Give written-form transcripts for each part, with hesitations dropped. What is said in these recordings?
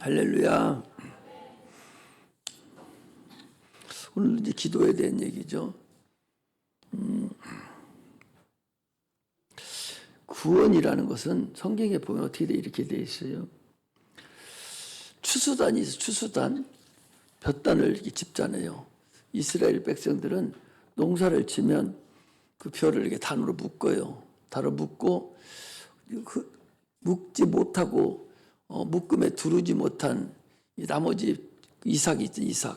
할렐루야. 오늘 이제 기도에 대한 얘기죠. 구원이라는 것은 성경에 보면 어떻게 이렇게 돼 있어요. 추수단이 있어요. 추수단. 볕단을 이렇게 짚잖아요. 이스라엘 백성들은 농사를 지면 그 벼를 이렇게 단으로 묶어요. 단으로 묶고 묶지 못하고 묶음에 두르지 못한 이 나머지 이삭이 있죠.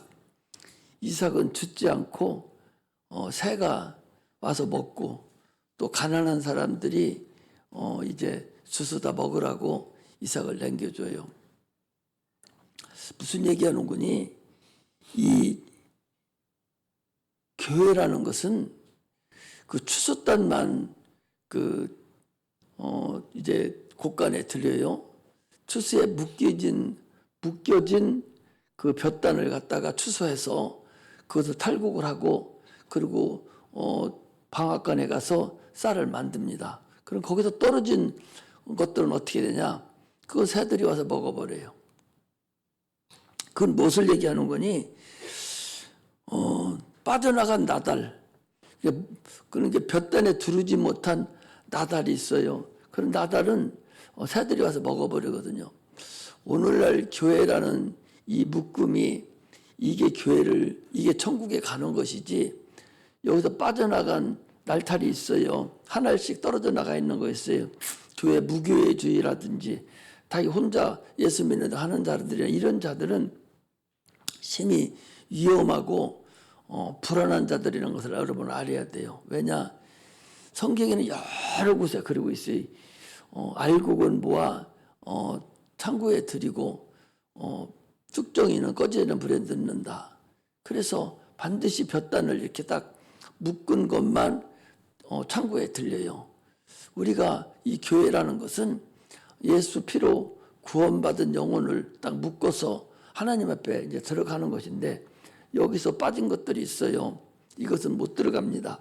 이삭은 죽지 않고 새가 와서 먹고 또 가난한 사람들이 이제 주스다 먹으라고 이삭을 남겨줘요. 무슨 얘기하는 거니? 이 교회라는 것은 그 추수단만 이제 곳간에 들려요. 추수에 묶여진 그 볕단을 갖다가 추수해서 그것을 탈곡을 하고 그리고 방앗간에 가서 쌀을 만듭니다. 그럼 거기서 떨어진 것들은 어떻게 되냐? 그거 새들이 와서 먹어버려요. 그건 무엇을 얘기하는 거니? 빠져나간 나달. 그러니까 볕단에 두르지 못한 나달이 있어요. 그런 나달은 새들이 와서 먹어버리거든요. 오늘날 교회라는 이 묶음이 이게 천국에 가는 것이지, 여기서 빠져나간 날탈이 있어요. 하나씩 떨어져 나가 있는 거 있어요. 교회 무교회주의라든지 자기 혼자 예수 믿는 하는 자들이나 이런 자들은 심히 위험하고 불안한 자들이라는 것을 여러분 알아야 돼요. 왜냐? 성경에는 여러 곳에 그러고 있어요. 알곡은 모아 창고에 들이고 쭉정이는 꺼지는 불에 넣는다. 그래서 반드시 볕단을 이렇게 딱 묶은 것만 창고에 들려요. 우리가 이 교회라는 것은 예수 피로 구원받은 영혼을 딱 묶어서 하나님 앞에 이제 들어가는 것인데, 여기서 빠진 것들이 있어요. 이것은 못 들어갑니다.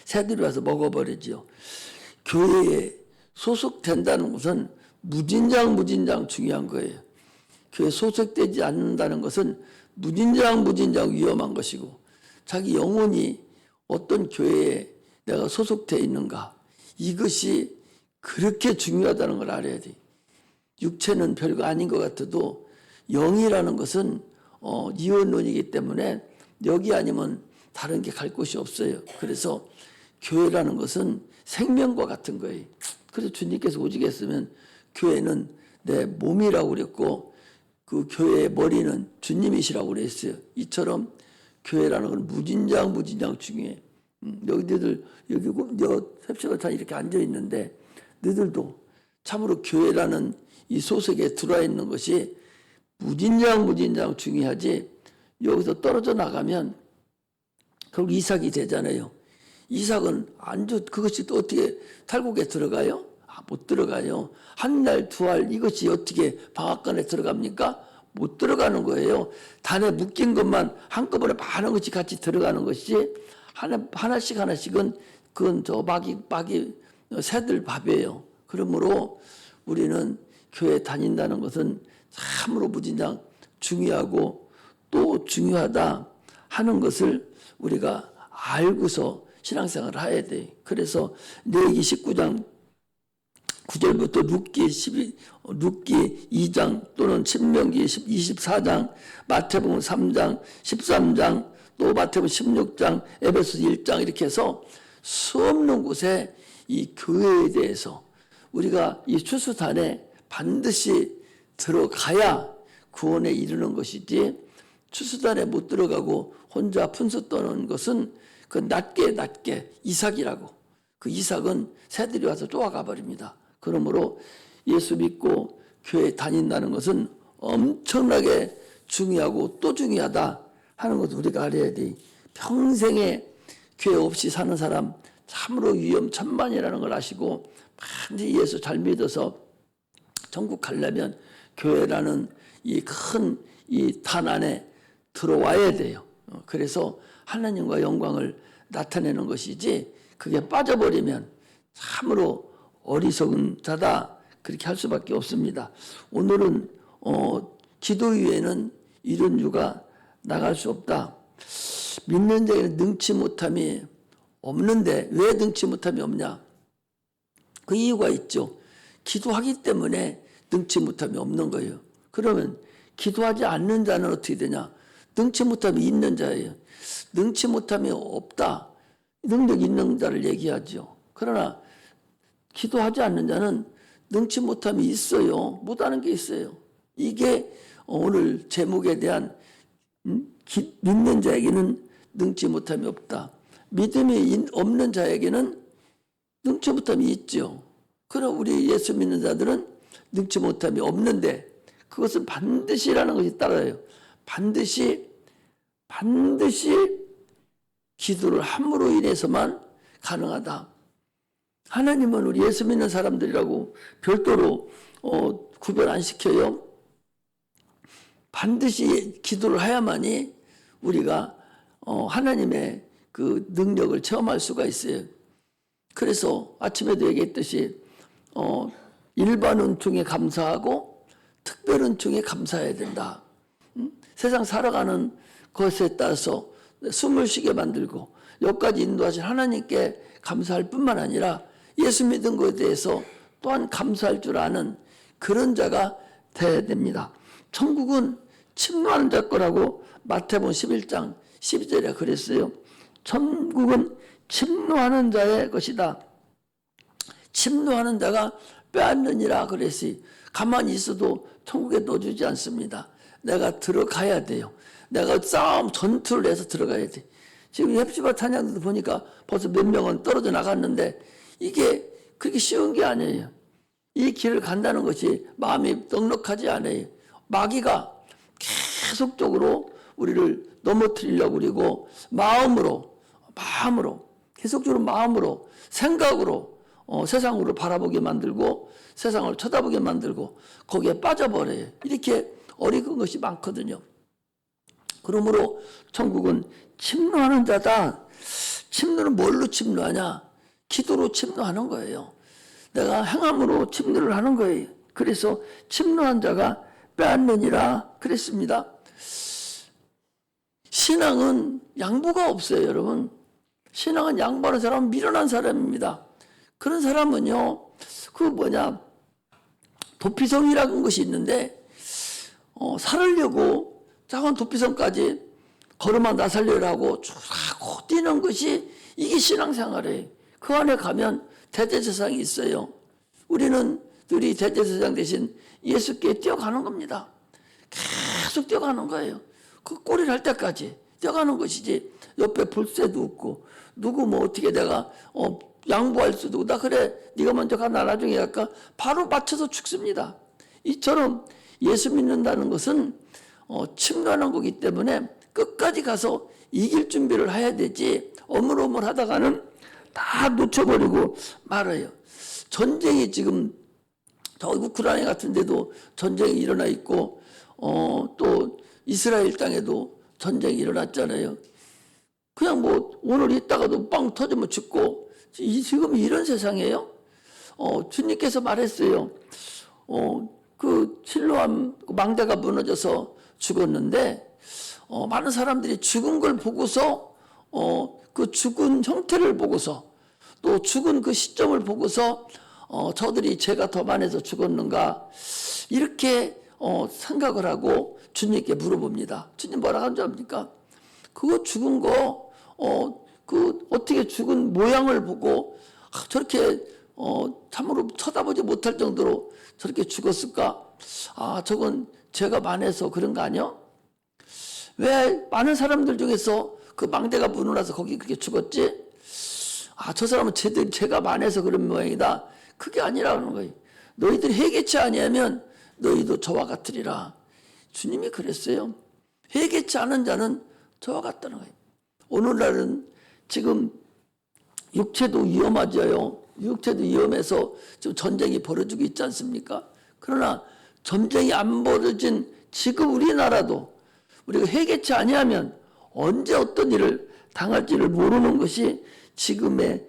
새들이 와서 먹어버리죠. 교회에 소속된다는 것은 무진장 중요한 거예요. 교회에 소속되지 않는다는 것은 무진장 위험한 것이고, 자기 영혼이 어떤 교회에 내가 소속되어 있는가, 이것이 그렇게 중요하다는 걸 알아야 돼. 육체는 별거 아닌 것 같아도 영이라는 것은 이원론이기 때문에 여기 아니면 다른 게 갈 곳이 없어요. 그래서 교회라는 것은 생명과 같은 거예요. 그래서 주님께서 오직했으면 교회는 내 몸이라고 그랬고 그 교회의 머리는 주님이시라고 그랬어요. 이처럼 교회라는 건 무진장 중요해. 여기 너희들 여기 셉시가 다 이렇게 앉아 있는데, 너희들도 참으로 교회라는 이 소속에 들어와 있는 것이 무진장 중요하지. 여기서 떨어져 나가면 결국 이삭이 되잖아요. 이삭은 그것이 또 어떻게 탈곡에 들어가요? 못 들어가요. 한 알, 두 알 이것이 어떻게 방앗간에 들어갑니까? 못 들어가는 거예요. 단에 묶인 것만 한꺼번에 많은 것이 같이 들어가는 것이 하나씩은 그건 저 마귀 새들 밥이에요. 그러므로 우리는 교회 다닌다는 것은 참으로 무진장 중요하고 또 중요하다 하는 것을 우리가 알고서 신앙생활을 해야 돼. 그래서 레위기 19장 9절부터 룻기 2장 또는 신명기 24장, 마태복음 3장, 13장, 또 마태복음 16장, 에베소 1장 이렇게 해서 수없는 곳에 이 교회에 대해서 우리가 이 추수단에 반드시 들어가야 구원에 이르는 것이지, 추수단에 못 들어가고 혼자 분수 떠는 것은 그 낮게 이삭이라고, 그 이삭은 새들이 와서 쪼아가 버립니다. 그러므로 예수 믿고 교회 다닌다는 것은 엄청나게 중요하고 또 중요하다 하는 것을 우리가 알아야 돼. 평생에 교회 없이 사는 사람 참으로 위험천만이라는 걸 아시고 반드시 예수 잘 믿어서 천국 가려면 교회라는 이 큰 이 단 안에 들어와야 돼요. 그래서 하나님과 영광을 나타내는 것이지, 그게 빠져버리면 참으로 어리석은 자다 그렇게 할 수밖에 없습니다. 오늘은 기도 위에는 이런 유가 나갈 수 없다. 믿는 자에게는 능치 못함이 없는데 왜 능치 못함이 없냐? 그 이유가 있죠. 기도하기 때문에 능치 못함이 없는 거예요. 그러면 기도하지 않는 자는 어떻게 되냐? 능치 못함이 있는 자예요. 능치 못함이 없다. 능력 있는 자를 얘기하죠. 그러나 기도하지 않는 자는 능치 못함이 있어요. 못하는 게 있어요. 이게 오늘 제목에 대한 믿는 자에게는 능치 못함이 없다. 믿음이 없는 자에게는 능치 못함이 있죠. 그럼 우리 예수 믿는 자들은 능치 못함이 없는데 그것은 반드시라는 것이 따라요. 반드시 기도를 함으로 인해서만 가능하다. 하나님은 우리 예수 믿는 사람들이라고 별도로 구별 안 시켜요. 반드시 기도를 해야만이 우리가 하나님의 그 능력을 체험할 수가 있어요. 그래서 아침에도 얘기했듯이 일반 은총에 감사하고 특별 은총에 감사해야 된다. 세상 살아가는 것에 따라서 숨을 쉬게 만들고 여기까지 인도하신 하나님께 감사할 뿐만 아니라 예수 믿은 것에 대해서 또한 감사할 줄 아는 그런 자가 되어야 됩니다. 천국은 침노하는 자 거라고 마태복음 11장 12절에 그랬어요. 천국은 침노하는 자의 것이다. 침노하는 자가 빼앗느니라 그랬으니 가만히 있어도 천국에 넣어주지 않습니다. 내가 들어가야 돼요. 내가 싸움 전투를 해서 들어가야 돼. 지금 헵시바 찬양도 보니까 벌써 몇 명은 떨어져 나갔는데 이게 그렇게 쉬운 게 아니에요. 이 길을 간다는 것이 마음이 넉넉하지 않아요. 마귀가 계속적으로 우리를 넘어뜨리려고 그리고 마음으로 계속적으로 마음으로 생각으로 세상으로 바라보게 만들고 세상을 쳐다보게 만들고 거기에 빠져버려요. 이렇게 어리석은 것이 많거든요. 그러므로 천국은 침노하는 자다. 침노는 뭘로 침노하냐? 기도로 침노하는 거예요. 내가 행함으로 침노를 하는 거예요. 그래서 침노한 자가 빼앗느니라 그랬습니다. 신앙은 양보가 없어요, 여러분. 신앙은 양보하는 사람은 미련한 사람입니다. 그런 사람은요, 도피성이라는 것이 있는데, 살으려고 작은 도피성까지 걸음아 나살려라고 쭉 하고 뛰는 것이 이게 신앙생활이에요. 그 안에 가면 대제사장이 있어요. 우리는 우리 대제사장 대신 예수께 뛰어가는 겁니다. 계속 뛰어가는 거예요. 그 꼬리를 할 때까지 뛰어가는 것이지 옆에 불새도 없고 누구 어떻게 내가 양보할 수도 없고 나 그래 네가 먼저 가 나 나중에 갈까 바로 맞춰서 죽습니다. 이처럼 예수 믿는다는 것은 침노하는 거기 때문에 끝까지 가서 이길 준비를 해야 되지 어물어물 하다가는 다 놓쳐버리고 말아요. 전쟁이 지금 저 우크라이나 같은 데도 전쟁이 일어나 있고 또 이스라엘 땅에도 전쟁이 일어났잖아요. 그냥 오늘 있다가도 빵 터지면 죽고 지금 이런 세상이에요. 주님께서 말했어요. 그 실로암 망대가 무너져서 죽었는데 많은 사람들이 죽은 걸 보고서 그 죽은 형태를 보고서 또 죽은 그 시점을 보고서 저들이 죄가 더 많아서 죽었는가 이렇게 생각을 하고 주님께 물어봅니다. 주님 뭐라고 하는 줄 압니까? 그거 죽은 거 어떻게 죽은 모양을 보고 저렇게 참으로 쳐다보지 못할 정도로 저렇게 죽었을까? 저건 죄가 많아서 그런 거 아니야? 왜 많은 사람들 중에서 그 망대가 무너져서 거기 그렇게 죽었지? 저 사람은 죄가 많아서 그런 모양이다. 그게 아니라는 거예요. 너희들이 회개치 아니하면 너희도 저와 같으리라. 주님이 그랬어요. 회개치 않은 자는 저와 같다는 거예요. 오늘날은 지금 육체도 위험하죠. 육체도 위험해서 지금 전쟁이 벌어지고 있지 않습니까? 그러나 전쟁이 안 벌어진 지금 우리나라도 우리가 회개치 아니하면 언제 어떤 일을 당할지를 모르는 것이 지금의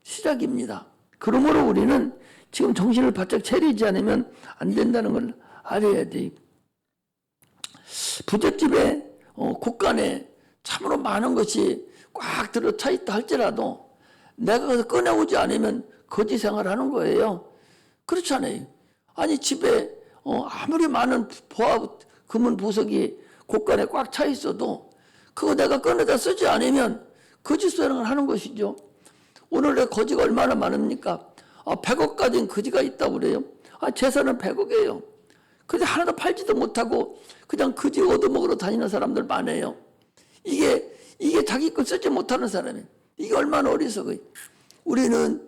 시작입니다. 그러므로 우리는 지금 정신을 바짝 차리지 않으면 안 된다는 걸 알아야 돼. 부잣집에 곳간에 참으로 많은 것이 꽉 들어차 있다 할지라도 내가 그것을 꺼내오지 않으면 거지 생활하는 거예요. 그렇잖아요. 아니 집에 아무리 많은 금은 보석이 곳간에 꽉 차 있어도 그거 내가 꺼내다 쓰지 않으면 거지 생활을 하는 것이죠. 오늘의 거지가 얼마나 많습니까? 100억 가진 거지가 있다고 그래요. 재산은 100억이에요. 근데 하나도 팔지도 못하고 그냥 거지 얻어먹으러 다니는 사람들 많아요. 이게 자기 거 쓰지 못하는 사람이에요. 이게 얼마나 어리석어요. 우리는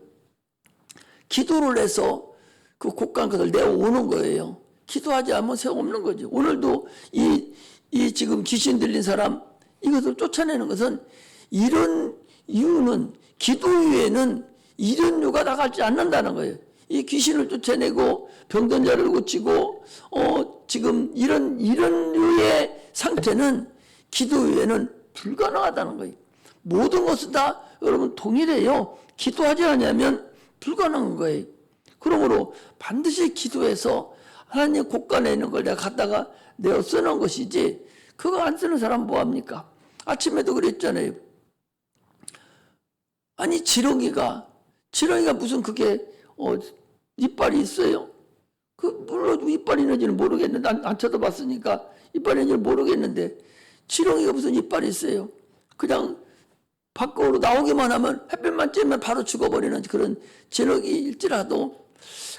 기도를 해서 그 곳간 것을 내어오는 거예요. 기도하지 않으면 소용없는 거죠. 오늘도 이 지금 귀신 들린 사람 이것을 쫓아내는 것은 이런 이유는 기도 위에는 이런 유가 나가지 않는다는 거예요. 이 귀신을 쫓아내고 병든 자를 고치고 지금 이런 류의 상태는 기도 위에는 불가능하다는 거예요. 모든 것은 다 여러분 동일해요. 기도하지 않으면 불가능한 거예요. 그러므로 반드시 기도해서 하나님 곳간에 있는 걸 내가 갖다가 내어 쓰는 것이지 그거 안 쓰는 사람 뭐합니까? 아침에도 그랬잖아요. 아니 지렁이가 무슨 그게 이빨이 있어요? 물론 이빨이 있는지는 모르겠는데 안 쳐다봤으니까 이빨이 있는지는 모르겠는데 지렁이가 무슨 이빨이 있어요? 그냥 밖으로 나오기만 하면 햇빛만 쬐면 바로 죽어버리는 그런 지렁이일지라도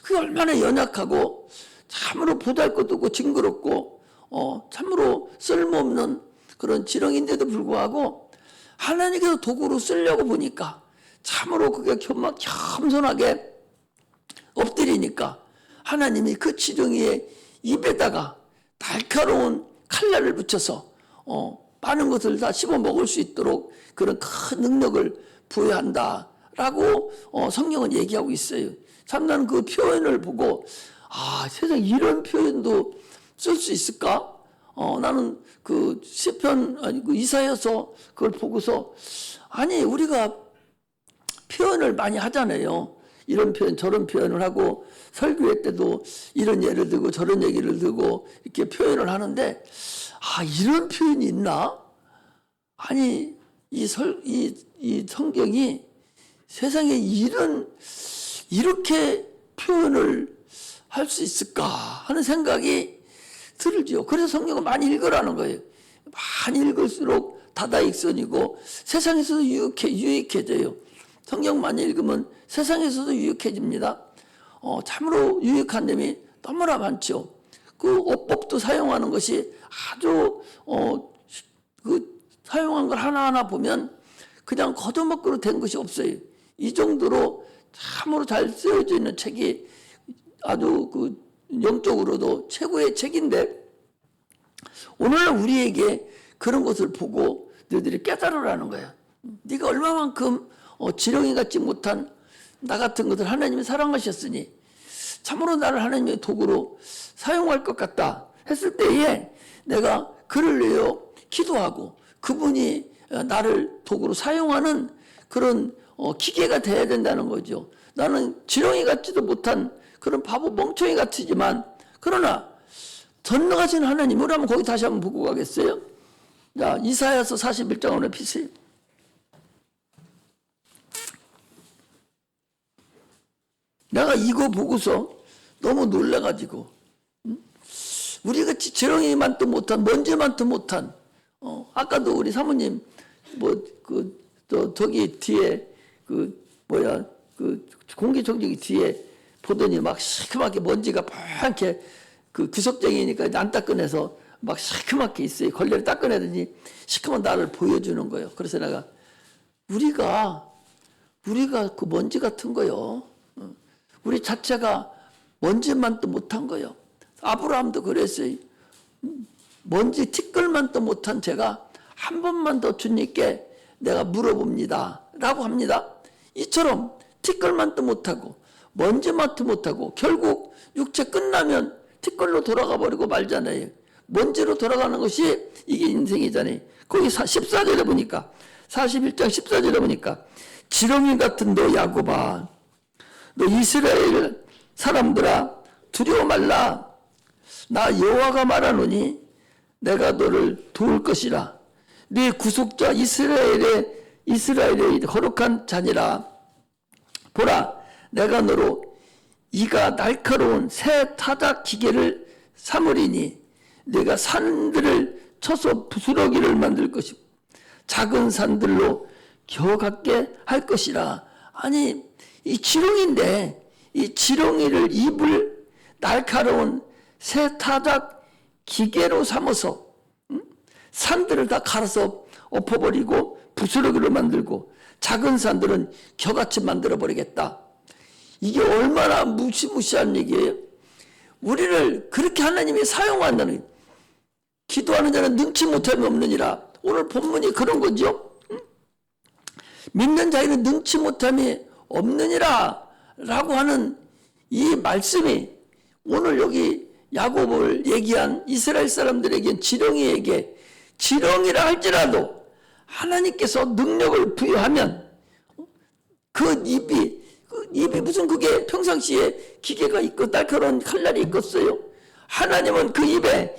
그게 얼마나 연약하고 참으로 보잘것도 없고 징그럽고 참으로 쓸모없는 그런 지렁이인데도 불구하고 하나님께서 도구로 쓰려고 보니까 참으로 그게 겸손하게 엎드리니까 하나님이 그 지렁이의 입에다가 날카로운 칼날을 붙여서 많은 것을 다 씹어 먹을 수 있도록 그런 큰 능력을 부여한다라고 성경은 얘기하고 있어요. 참 나는 그 표현을 보고 세상에 이런 표현도 쓸 수 있을까? 나는 그 시편 그 이사야서 그걸 보고서 우리가 표현을 많이 하잖아요. 이런 표현 저런 표현을 하고 설교회 때도 이런 예를 들고 저런 얘기를 들고 이렇게 표현을 하는데 이런 표현이 있나? 아니 이 성경이 세상에 이렇게 표현을 할 수 있을까 하는 생각이 들지요. 그래서 성경을 많이 읽으라는 거예요. 많이 읽을수록 다다익선이고 세상에서도 유익해져요. 성경 많이 읽으면 세상에서도 유익해집니다. 참으로 유익한 점이 너무나 많죠. 그 어법도 사용하는 것이 아주 사용한 걸 하나하나 보면 그냥 거두먹기로 된 것이 없어요. 이 정도로 참으로 잘 쓰여져 있는 책이 아주 영적으로도 최고의 책인데 오늘날 우리에게 그런 것을 보고 너희들이 깨달으라는 거야. 네가 얼마만큼 지렁이 같지 못한 나 같은 것을 하나님이 사랑하셨으니 참으로 나를 하나님의 도구로 사용할 것 같다 했을 때에 내가 그를 위하여 기도하고 그분이 나를 도구로 사용하는 그런 기계가 돼야 된다는 거죠. 나는 지렁이 같지도 못한 그런 바보 멍청이 같지만 그러나 전능하신 하나님을 한번 거기 다시 한번 보고 가겠어요? 자, 이사야서 41장 오늘 피세요. 내가 이거 보고서 너무 놀라가지고 우리같이 지렁이만도 못한 먼지만도 못한 아까도 우리 사모님 저기 뒤에 공기청정기 뒤에 보더니 막 시커멓게 먼지가 뻔하게 구석쟁이니까 안 닦아내서 막 시커멓게 있어요. 걸레를 닦아내더니 시커먼 나를 보여주는 거예요. 그래서 내가 우리가 그 먼지 같은 거요. 우리 자체가 먼지만도 못한 거요. 아브라함도 그랬어요. 먼지 티끌만도 못한 제가 한 번만 더 주님께 내가 물어봅니다 라고 합니다. 이처럼 티끌만도 못하고 먼지만도 못하고 결국 육체 끝나면 티끌로 돌아가 버리고 말잖아요. 먼지로 돌아가는 것이 이게 인생이잖아요. 거기 14절에 보니까 41장 14절에 보니까 지렁이 같은 너 야곱아 너 이스라엘 사람들아 두려워 말라. 나 여호와가 말하노니 내가 너를 도울 것이라. 네 구속자 이스라엘의 거룩한 자니라. 보라, 내가 너로 이가 날카로운 새 타작 기계를 삼으리니 네가 산들을 쳐서 부스러기를 만들 것이고 작은 산들로 겨같게 할 것이라. 아니, 이 지렁이인데 이 지렁이를 입을 날카로운 새 타작 기계로 삼아서 산들을 다 갈아서 엎어버리고 부스러기로 만들고 작은 산들은 겨같이 만들어버리겠다. 이게 얼마나 무시무시한 얘기예요. 우리를 그렇게 하나님이 사용한다는, 기도하는 자는 능치 못함이 없느니라. 오늘 본문이 그런 거죠. 믿는 자에는 능치 못함이 없느니라 라고 하는 이 말씀이 오늘 여기 야곱을 얘기한 이스라엘 사람들에게 지렁이에게 지렁이라 할지라도 하나님께서 능력을 부여하면 그 입이 무슨 그게 평상시에 기계가 있고 날카로운 칼날이 있겠어요. 하나님은 그 입에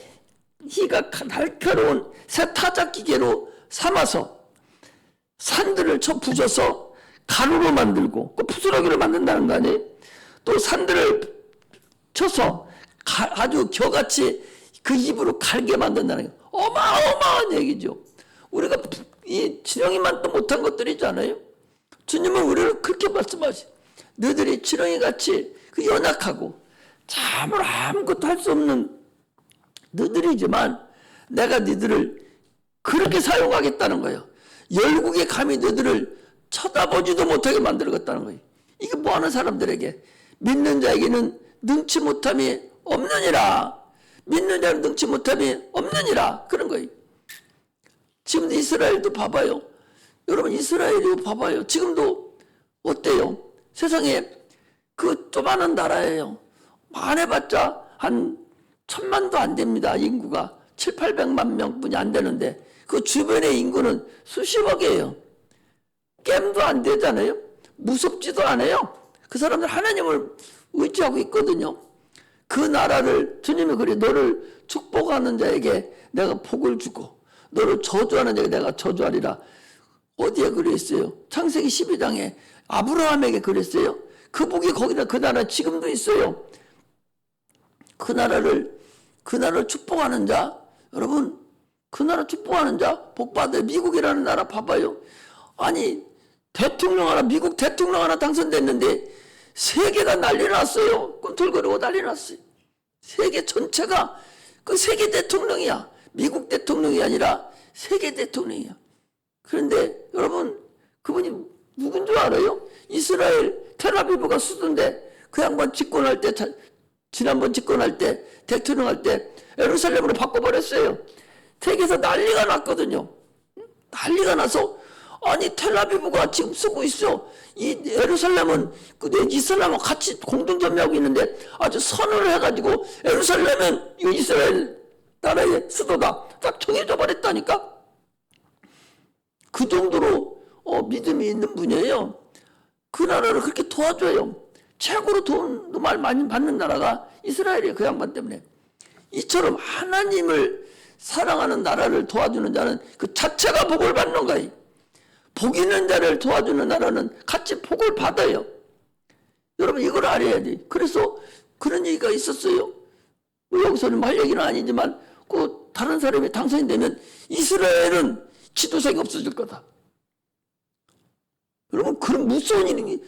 희가 날카로운 새 타작 기계로 삼아서 산들을 쳐 부셔서 가루로 만들고 그 부스러기로 만든다는 거 아니에요. 또 산들을 쳐서 아주 겨같이 그 입으로 갈게 만든다는 거. 어마어마한 얘기죠. 우리가 이 지렁이만 또 못한 것들이잖아요. 주님은 우리를 그렇게 말씀하시. 너희들이 지렁이같이 그 연약하고 참으로 아무것도 할 수 없는 너희들이지만 내가 너희들을 그렇게 사용하겠다는 거예요. 열국의 감히 너희들을 쳐다보지도 못하게 만들겠다는 거예요. 이게 뭐하는 사람들에게, 믿는 자에게는 능치 못함이 없느니라. 믿는 자는 능치 못함이 없느니라. 그런 거예요. 지금도 이스라엘도 봐봐요. 여러분 이스라엘이 봐봐요. 지금도 어때요? 세상에 그 조그마한 나라예요. 많아봤자 한 1000만도 안 됩니다. 인구가 700~800만 명뿐이 안 되는데 그 주변의 인구는 수십억이에요. 게임도 안 되잖아요. 무섭지도 않아요. 그 사람들 하나님을 의지하고 있거든요. 그 나라를 주님이 그래, 너를 축복하는 자에게 내가 복을 주고 너를 저주하는 자에게 내가 저주하리라. 어디에 그랬어요? 창세기 12장에 아브라함에게 그랬어요. 그 복이 거기다, 그 나라 지금도 있어요. 그 나라를 축복하는 자, 여러분 그 나라 축복하는 자 복받아요. 미국이라는 나라 봐봐요. 아니 대통령 하나, 미국 대통령 하나 당선됐는데 세계가 난리 났어요. 꿈틀거리고 난리 났어요. 세계 전체가 그 세계 대통령이야. 미국 대통령이 아니라 세계 대통령이야. 그런데 여러분 그분이 누군 줄 알아요? 이스라엘 텔아비브가 수도인데 그 양반 집권할 때, 지난번 집권할 때, 대통령 할 때 예루살렘으로 바꿔버렸어요. 세계에서 난리가 났거든요. 난리가 나서 아니 텔아비브가 지금 쓰고 있어. 이 예루살렘은 그 이슬람과 같이 공동점유하고 있는데 아주 선언을 해가지고 예루살렘은 이스라엘 나라의 수도다 딱 정해져 버렸다니까. 그 정도로 믿음이 있는 분이에요. 그 나라를 그렇게 도와줘요. 최고로 돈도 많이 받는 나라가 이스라엘이에요. 그 양반 때문에. 이처럼 하나님을 사랑하는 나라를 도와주는 자는 그 자체가 복을 받는 거예요. 복 있는 자를 도와주는 나라는 같이 복을 받아요. 여러분 이걸 알아야 돼. 그래서 그런 얘기가 있었어요. 여기서는 할 얘기는 아니지만 그 다른 사람이 당선이 되면 이스라엘은 지도색이 없어질 거다. 여러분 그런 무서운 일이,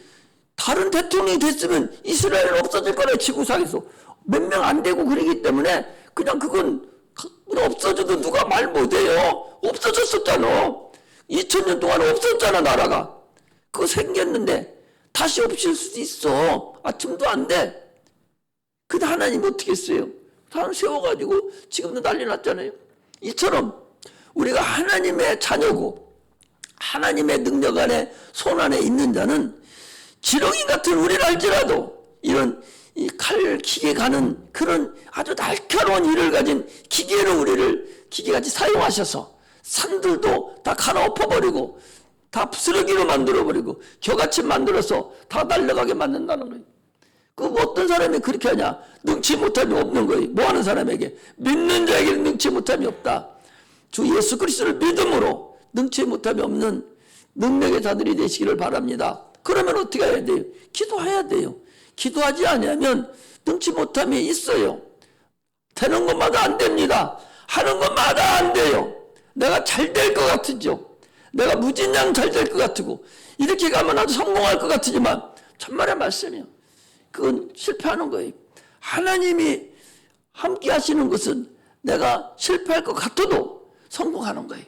다른 대통령이 됐으면 이스라엘은 없어질 거라. 지구상에서 몇 명 안 되고 그러기 때문에 그냥 그건 없어져도 누가 말 못해요. 없어졌었잖아. 2000년 동안 없었잖아. 나라가 그거 생겼는데 다시 없을 수도 있어. 아침도 안 돼. 근데 하나님 어떻게 했어요? 사람 세워가지고 지금도 난리 났잖아요. 이처럼 우리가 하나님의 자녀고 하나님의 능력 안에 손 안에 있는 자는 지렁이 같은 우리를 알지라도 이런 이 칼 기계 가는 그런 아주 날카로운 일을 가진 기계로 우리를 기계같이 사용하셔서 산들도 다 갈아 엎어버리고 다 쓰레기로 만들어버리고 겨같이 만들어서 다 날려가게 만든다는 거예요. 그 어떤 사람이 그렇게 하냐? 능치 못함이 없는 거예요. 뭐 하는 사람에게? 믿는 자에게는 능치 못함이 없다. 주 예수 그리스도를 믿음으로 능치 못함이 없는 능력의 자들이 되시기를 바랍니다. 그러면 어떻게 해야 돼요? 기도해야 돼요. 기도하지 않으면 능치 못함이 있어요. 되는 것마다 안 됩니다. 하는 것마다 안 돼요. 내가 잘 될 것 같으죠. 내가 무진장 잘 될 것 같고 이렇게 가면 나도 성공할 것 같으지만 천만의 말씀이요. 그건 실패하는 거예요. 하나님이 함께 하시는 것은 내가 실패할 것 같아도 성공하는 거예요.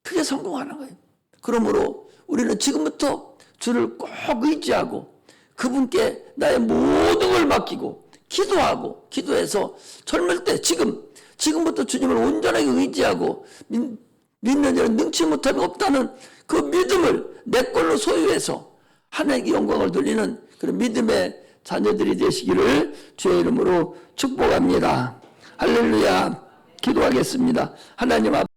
그게 성공하는 거예요. 그러므로 우리는 지금부터 주를 꼭 의지하고 그분께 나의 모든 걸 맡기고 기도하고 기도해서 젊을 때 지금부터 주님을 온전하게 의지하고 믿는 자는 능치 못함이 없다는 그 믿음을 내 걸로 소유해서 하나님께 영광을 돌리는 그런 믿음의 자녀들이 되시기를 주의 이름으로 축복합니다. 할렐루야. 기도하겠습니다. 하나님 앞